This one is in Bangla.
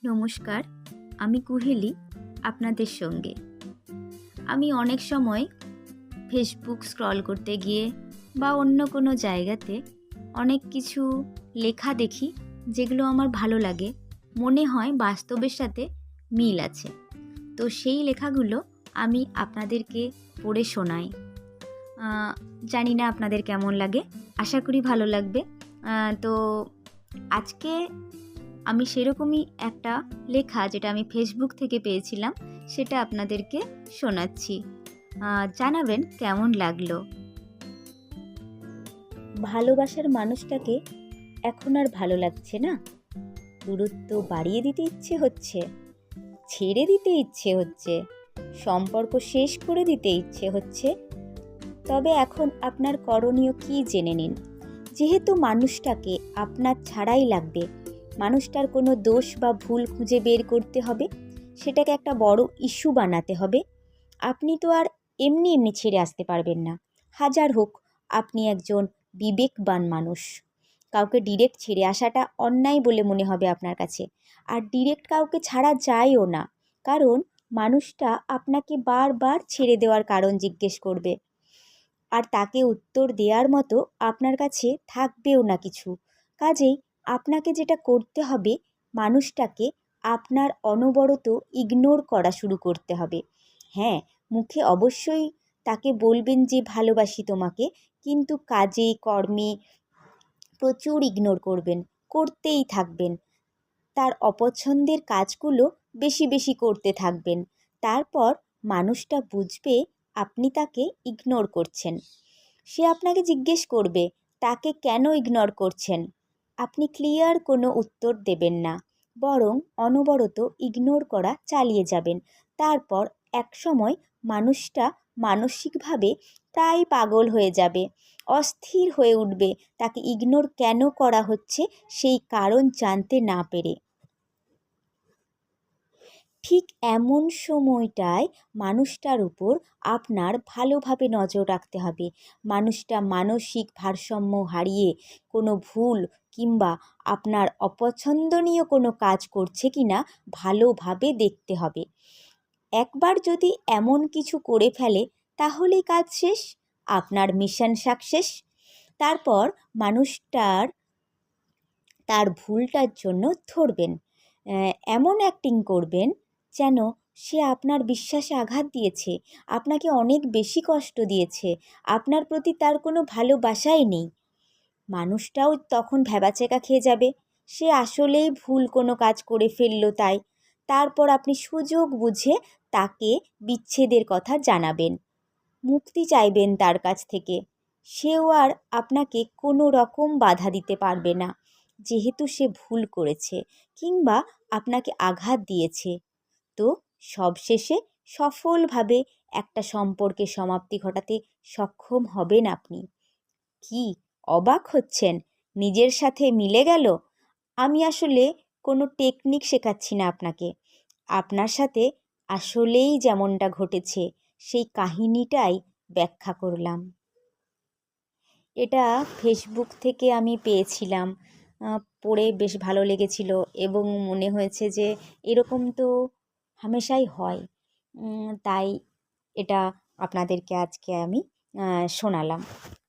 নমস্কার, আমি কুহেলি আপনাদের সঙ্গে। আমি অনেক সময় ফেসবুক স্ক্রল করতে গিয়ে বা অন্য কোনো জায়গাতে অনেক কিছু লেখা দেখি যেগুলো আমার ভালো লাগে, মনে হয় বাস্তবের সাথে মিল আছে। তো সেই লেখাগুলো আমি আপনাদেরকে পড়ে শোনাই। জানি না আপনাদের কেমন লাগে, আশা করি ভালো লাগবে। তো আজকে আমি সেরকমই একটা লেখা যেটা আমি ফেসবুক থেকে পেয়েছিলাম সেটা আপনাদেরকে শোনাচ্ছি। জানাবেন কেমন লাগলো। ভালোবাসার মানুষটাকে এখন আর ভালো লাগছে না, দূরত্ব বাড়িয়ে দিতে ইচ্ছে হচ্ছে, ছেড়ে দিতে ইচ্ছে হচ্ছে, সম্পর্ক শেষ করে দিতে ইচ্ছে হচ্ছে। তবে এখন আপনার করণীয় কি জেনে নিন। যেহেতু মানুষটাকে আপনার ছাড়াই লাগবে, মানুষটার কোনো দোষ বা ভুল খুঁজে বের করতে হবে, সেটাকে একটা বড় ইস্যু বানাতে হবে। আপনি তো আর এমনি এমনি ছেড়ে আসতে পারবেন না। হাজার হোক আপনি একজন বিবেকবান মানুষ, কাউকে ডিরেক্ট ছেড়ে আসাটা অন্যায় বলে মনে হবে আপনার কাছে। আর ডিরেক্ট কাউকে ছাড়া যায়ও না, কারণ মানুষটা আপনাকে বারবার ছেড়ে দেওয়ার কারণ জিজ্ঞেস করবে, আর তাকে উত্তর দেওয়ার মতো আপনার কাছে থাকবেও না কিছু। কাজেই আপনাকে যেটা করতে হবে, মানুষটাকে আপনার অনবরত ইগনোর করা শুরু করতে হবে। হ্যাঁ, মুখে অবশ্যই তাকে বলবেন যে ভালোবাসি তোমাকে, কিন্তু কাজে কর্মে প্রচুর ইগনোর করবেন, করতেই থাকবেন। তার অপছন্দের কাজগুলো বেশি বেশি করতে থাকবেন। তারপর মানুষটা বুঝবে আপনি তাকে ইগনোর করছেন। সে আপনাকে জিজ্ঞেস করবে তাকে কেন ইগনোর করছেন। আপনি ক্লিয়ার কোনো উত্তর দেবেন না, বরং অনবরত ইগনোর করা চালিয়ে যাবেন। তারপর একসময় মানুষটা মানসিকভাবে প্রায় পাগল হয়ে যাবে, অস্থির হয়ে উঠবে তাকে ইগনোর কেন করা হচ্ছে সেই কারণ জানতে না পেরে। ঠিক এমন সময়টায় মানুষটার উপর আপনার ভালোভাবে নজর রাখতে হবে। মানুষটা মানসিক ভারসাম্য হারিয়ে কোনো ভুল কিংবা আপনার অপছন্দনীয় কোনো কাজ করছে কি না ভালোভাবে দেখতে হবে। একবার যদি এমন কিছু করে ফেলে তাহলেই কাজ শেষ, আপনার মিশন সাকসেস। তারপর মানুষটার তার ভুলটার জন্য ধরবেন, এমন অ্যাক্টিং করবেন যেন সে আপনার বিশ্বাসে আঘাত দিয়েছে, আপনাকে অনেক বেশি কষ্ট দিয়েছে, আপনার প্রতি তার কোনো ভালোবাসাই নেই। মানুষটাও তখন ভ্যাবাচ্যাকা খেয়ে যাবে, সে আসলেই ভুল কোনো কাজ করে ফেললো তাই। তারপর আপনি সুযোগ বুঝে তাকে বিচ্ছেদের কথা জানাবেন, মুক্তি চাইবেন তার কাছ থেকে। সেও আর আপনাকে কোনো রকম বাধা দিতে পারবে না, যেহেতু সে ভুল করেছে কিংবা আপনাকে আঘাত দিয়েছে। তো সবশেষে সফলভাবে একটা সম্পর্কের সমাপ্তি ঘটাতে সক্ষম হবেন আপনি। কি অবাক হচ্ছেন? নিজের সাথে মিলে গেল? আমি আসলে কোনো টেকনিক শেখাচ্ছি না আপনাকে, আপনার সাথে আসলেই যেমনটা ঘটেছে সেই কাহিনিটাই ব্যাখ্যা করলাম। এটা ফেসবুক থেকে আমি পেয়েছিলাম, পড়ে বেশ ভালো লেগেছিল এবং মনে হয়েছে যে এরকম তো হামেশাই হয়। তাই এটা আপনাদেরকে আজকে আমি শোনালাম।